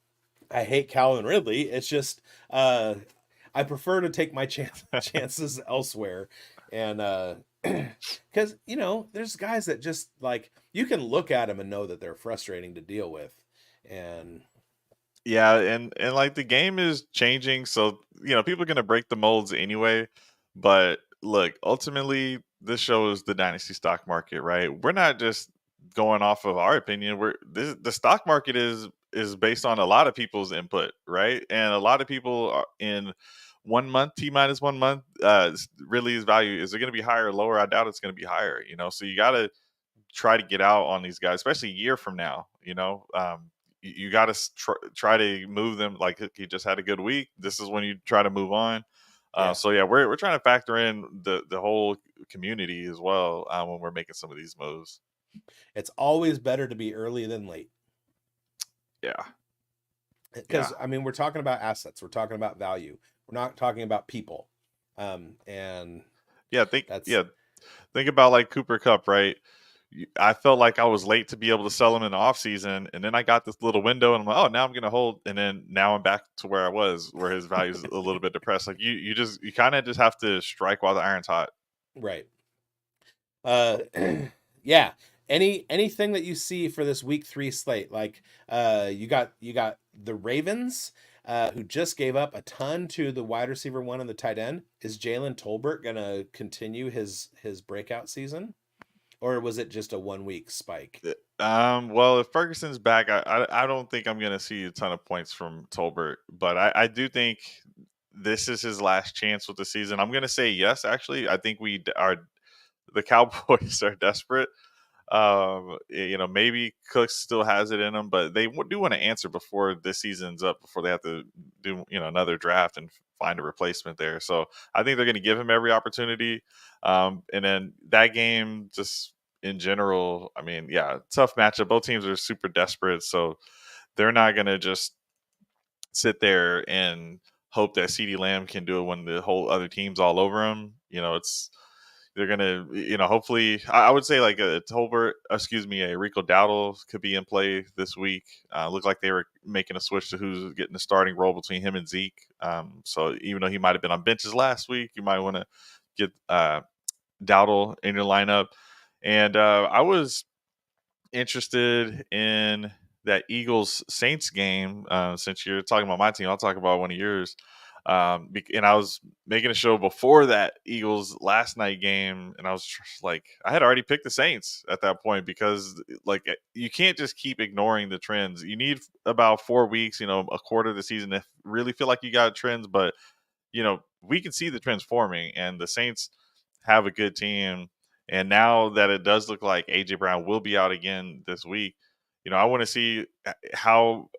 I hate Calvin Ridley. It's just uh I prefer to take my chances elsewhere. And because there's guys that just, like, you can look at them and know that they're frustrating to deal with. And yeah. And like the game is changing, so people are gonna break the molds anyway. But look, ultimately, this shows the dynasty stock market, right? We're not just going off of our opinion. The stock market is based on a lot of people's input, right? And a lot of people are in 1 month, T minus 1 month, really his value is it going to be higher or lower? I doubt it's going to be higher. So you got to try to get out on these guys, especially a year from now. You got to try to move them. Like he just had a good week. This is when you try to move on. yeah, So yeah, we're trying to factor in the whole community as well when we're making some of these moves. it's always better to be early than late. Yeah, yeah, Because, I mean, we're talking about assets, we're talking about value, we're not talking about people. And yeah. that's Think about like Cooper Cup, right? I felt like I was late to be able to sell him in the offseason, and then I got this little window, and I'm like, oh, now I'm going to hold, and then now I'm back to where I was, where his value is a little bit depressed. Like you kind of just have to strike while the iron's hot. right. uh yeah, anything that you see for this week 3 slate, like, you got the Ravens, who just gave up a ton to the wide receiver 1 and the tight end. Is Jalen Tolbert gonna continue his breakout season, or was it just a 1 week spike? Well, if Ferguson's back, I don't think I'm going to see a ton of points from Tolbert, but I do think this is his last chance with the season. I'm going to say yes. Actually, I think the Cowboys are desperate. Maybe Cooks still has it in them, but they do want to answer before this season's up, before they have to do another draft and find a replacement there. So I think they're going to give him every opportunity. And then that game, just in general, I mean, yeah, tough matchup. Both teams are super desperate, so they're not going to just sit there and hope that CeeDee Lamb can do it when the whole other team's all over him. They're gonna, hopefully, I would say like a Tolbert, excuse me, a Rico Dowdle could be in play this week. Looked like they were making a switch to who's getting the starting role between him and Zeke. So even though he might have been on benches last week, you might want to get Dowdle in your lineup. And I was interested in that Eagles Saints game. Since you're talking about my team, I'll talk about one of yours. And I was making a show before that Eagles last night game, and I was just like, I had already picked the Saints at that point because, like, you can't just keep ignoring the trends. You need about 4 weeks, a quarter of the season to really feel like you got trends. But we can see the trends forming, and the Saints have a good team. And now that it does look like AJ Brown will be out again this week, I want to see how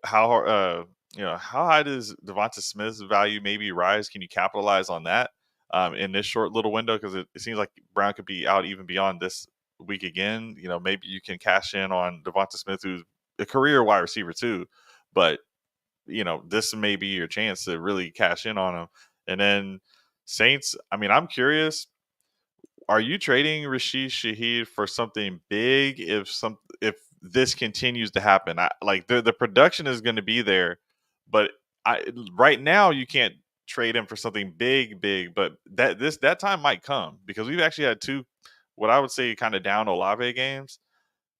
high does Devonta Smith's value maybe rise? Can you capitalize on that in this short little window? Because it seems like Brown could be out even beyond this week again. Maybe you can cash in on Devonta Smith, who's a career wide receiver too, but this may be your chance to really cash in on him. And then Saints, I mean, I'm curious. Are you trading Rashid Shaheed for something big if this continues to happen? Like the production is going to be there, but right now you can't trade him for something big. But that time might come because we've actually had two, what I would say, kind of down Olave games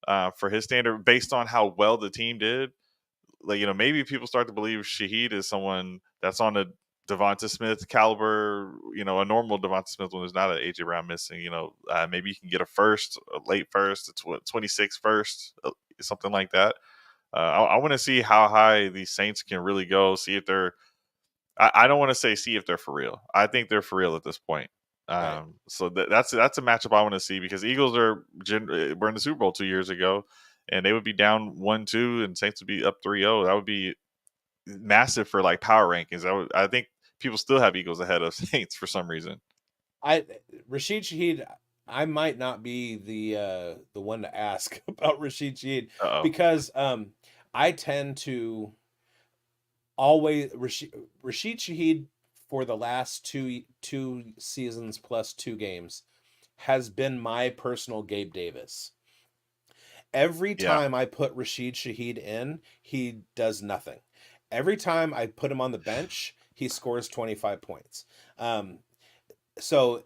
for his standard based on how well the team did. Like maybe people start to believe Shaheed is someone that's on a Devonta Smith caliber, a normal Devonta Smith when there's not an AJ Brown missing. Maybe you can get a first, a late first, a 26 first, something like that. I want to see how high these Saints can really go. See if they're. I don't want to say see if they're for real. I think they're for real at this point. Right. So that's a matchup I want to see because Eagles were in the Super Bowl 2 years ago, and they would be down 1-2, and Saints would be up 3-0. That would be massive for like power rankings. I think people still have Eagles ahead of Saints for some reason. Rashid Shaheed, I might not be the one to ask about Rashid Shaheed, Uh-oh. because I tend to always Rashid Shaheed for the last two seasons plus 2 games has been my personal Gabe Davis. Every Yeah. time I put Rashid Shaheed in, he does nothing. Every time I put him on the bench, he scores 25 points. Um, so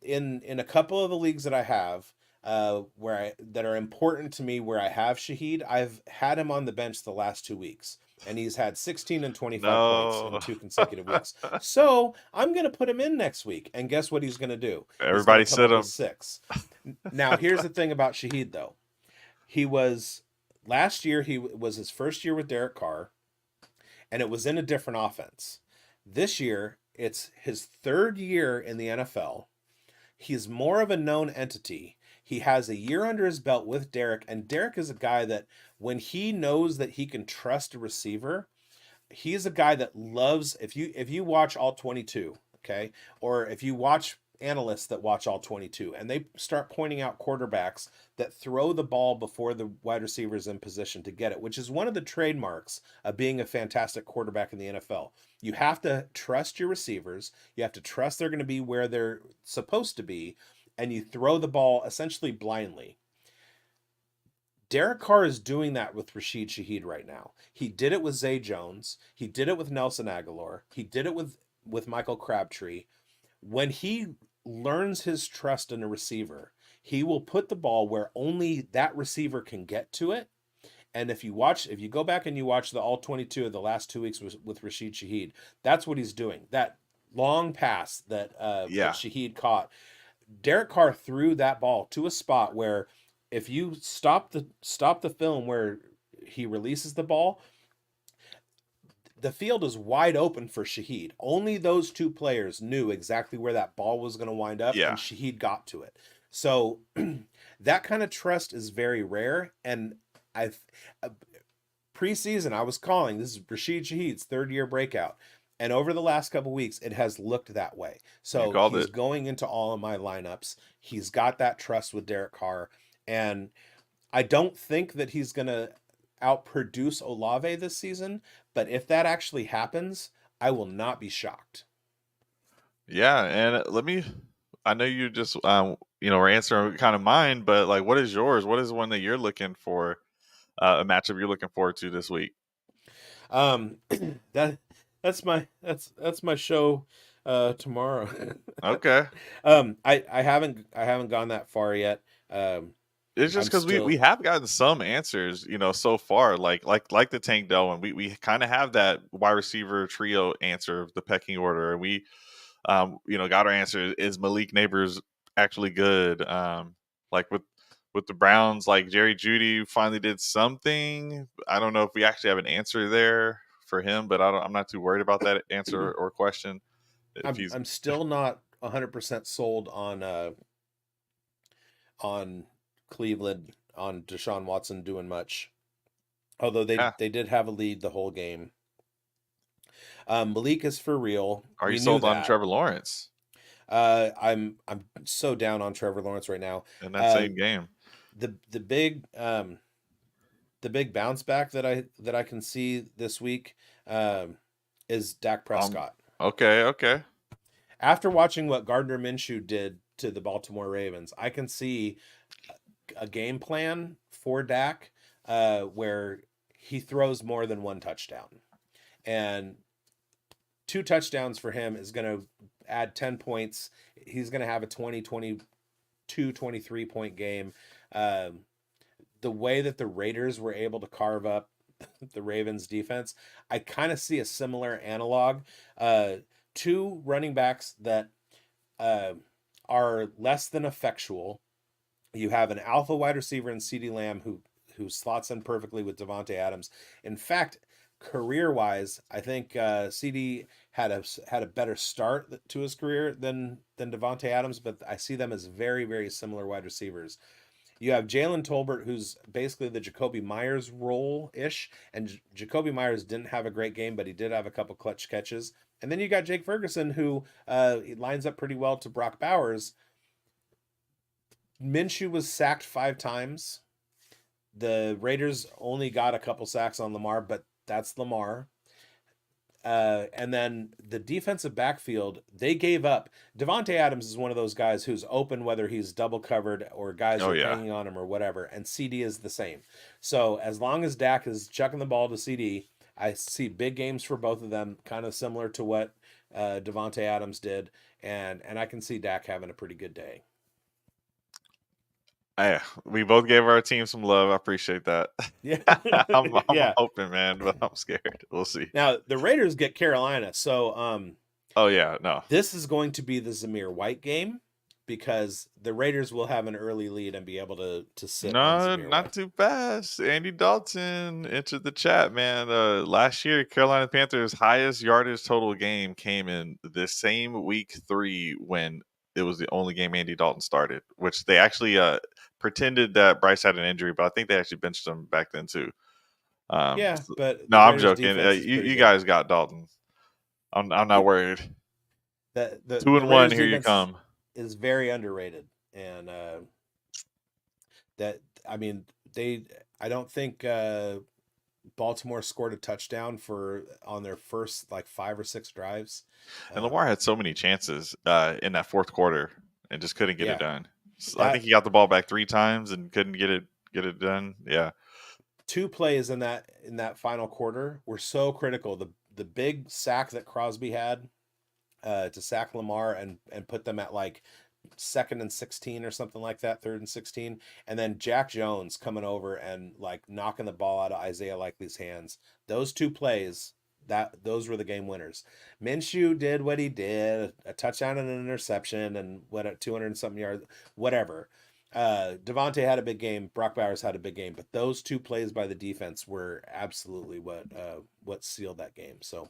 in a couple of the leagues that I have, that are important to me, where I have Shaheed, I've had him on the bench the last 2 weeks, and he's had 16 and 25 points in No. 2 consecutive weeks. So I'm gonna put him in next week, and guess what he's gonna do? He's gonna Everybody come sit up with him. 6. Now here's the thing about Shaheed though. He was last year. He was his first year with Derek Carr, and it was in a different offense. This year, it's his 3rd year in the NFL. He's more of a known entity. He has a year under his belt with Derek, and Derek is a guy that when he knows that he can trust a receiver, he's a guy that loves, if you watch all 22, okay, or if you watch analysts that watch all 22 and they start pointing out quarterbacks that throw the ball before the wide receiver is in position to get it, which is one of the trademarks of being a fantastic quarterback in the NFL. You have to trust your receivers, you have to trust they're going to be where they're supposed to be, and you throw the ball essentially blindly. Derek Carr is doing that with Rashid Shaheed right now. He did it with Zay Jones. He did it with Nelson Aguilar. He did it with Michael Crabtree. When he learns his trust in a receiver, he will put the ball where only that receiver can get to it. And if you go back and you watch the all 22 of the last 2 weeks with Rashid Shaheed, that's what he's doing. That long pass that Yeah. Shaheed caught, Derek Carr threw that ball to a spot where if you stop the film where he releases the ball, the field is wide open for Shaheed. Only those 2 players knew exactly where that ball was going to wind up, Yeah. and Shaheed got to it. So that kind of trust is very rare. And I've preseason, I was calling this is Rashid Shaheed's 3rd year breakout. And over the last couple weeks, it has looked that way. You So called he's it. going into all of my lineups. He's got that trust with Derek Carr. And I don't think that he's going to outproduce Olave this season. But if that actually happens, I will not be shocked. Yeah, and I know you just we're answering kind of mine, but like, what is yours? What is one that you're looking for? A matchup you're looking forward to this week? Um, that that's my show tomorrow. Okay. I haven't gone that far yet. It's just I'm because we still have gotten some answers, so far. Like the Tank Dell one, we kind of have that wide receiver trio answer of the pecking order. We got our answer. Is Malik Neighbors actually good? Like with the Browns, like Jerry Judy finally did something. I don't know if we actually have an answer there for him, but I'm not too worried about that answer or question. If he's I'm still not 100% sold on Cleveland, on Deshaun Watson doing much. Although yeah, they did have a lead the whole game. Malik is for real. are you We knew sold on that. Trevor Lawrence I'm so down on Trevor Lawrence right now. in that Uh, same game? the big bounce back that I can see this week is Dak Um, Prescott. okay. After watching what Gardner Minshew did to the Baltimore Ravens, I can see a game plan for Dak where he throws more than 1 touchdown. And 2 touchdowns for him is going to add 10 points. He's going to have a 20, 22, 23 point game. The way that the Raiders were able to carve up the Ravens defense, I kind of see a similar analog. 2 running backs that are less than effectual. You have an alpha wide receiver in CeeDee Lamb who slots in perfectly with Devontae Adams. In fact, career wise, I think CD had a better start to his career than Devontae Adams, but I see them as very, very similar wide receivers. You have Jalen Tolbert, who's basically the Jacoby Myers role ish, and Jacoby Myers didn't have a great game, but he did have a couple clutch catches. And then you got Jake Ferguson, who lines up pretty well to Brock Bowers. Minshew was sacked 5 times. The Raiders only got a couple sacks on Lamar, but that's Lamar. And then the defensive backfield, they gave up. Devontae Adams is one of those guys who's open, whether he's double covered or guys Oh are yeah. hanging on him or whatever. And CD is the same. So as long as Dak is chucking the ball to CD, I see big games for both of them, kind of similar to what Devontae Adams did. And I can see Dak having a pretty good day. Yeah, we both gave our team some love. I appreciate that. Yeah. I'm Yeah. hoping, man, but I'm scared. We'll see. Now the Raiders get Carolina. So Oh yeah, no. this is going to be the Zamir White game because the Raiders will have an early lead and be able to sit on No, Zamir not White. too fast. Andy Dalton entered the chat, man. Last year, Carolina Panthers' highest yardage total game came in the same week 3 when it was the only game Andy Dalton started, which they actually pretended that Bryce had an injury, but I think they actually benched him back then too. Yeah, but No, the I'm Raiders joking. defense is You pretty good. guys got Dalton. I'm not worried. The 2-1, Raiders here you defense come. is very underrated, and I don't think Baltimore scored a touchdown on their first like 5 or 6 drives. And Lamar had so many chances in that fourth quarter and just couldn't get it done. So I think he got the ball back 3 times and couldn't get it done. Yeah. 2 plays in that final quarter were so critical. The big sack that Crosby had to sack Lamar and put them at like 2nd and 16 or something like that, 3rd and 16, and then Jack Jones coming over and like knocking the ball out of Isaiah Likely's hands. Those 2 plays, those were the game winners. Minshew did what he did, a touchdown and an interception, and at 200 and something yards, whatever. Devontae had a big game. Brock Bowers had a big game, but those 2 plays by the defense were absolutely what sealed that game. So,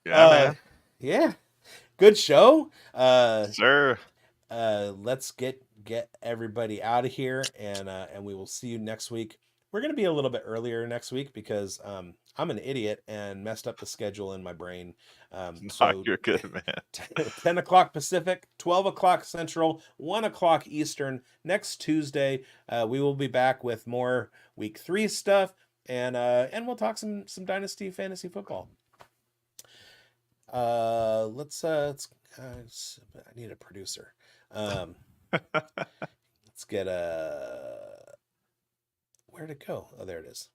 Yeah, man. Yeah, good show. Sure. Let's get everybody out of here, and we will see you next week. We're gonna be a little bit earlier next week because I'm an idiot and messed up the schedule in my brain. So You're good, man. 10 o'clock Pacific, 12 o'clock Central, 1 o'clock Eastern. Next Tuesday, we will be back with more Week 3 stuff, and we'll talk some Dynasty fantasy football. Let's I need a producer. Let's get where'd it go? Oh, there it is.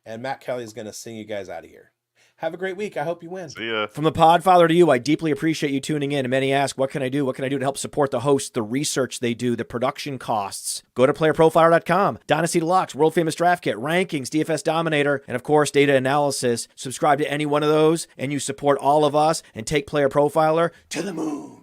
And Matt Kelly is going to sing you guys out of here. Have a great week. I hope you win. See ya. From the Podfather to you, I deeply appreciate you tuning in. And many ask, what can I do? What can I do to help support the hosts, the research they do, the production costs? Go to playerprofiler.com, Dynasty Deluxe, World Famous Draft Kit, Rankings, DFS Dominator, and of course, data analysis. Subscribe to any one of those, and you support all of us and take Player Profiler to the moon.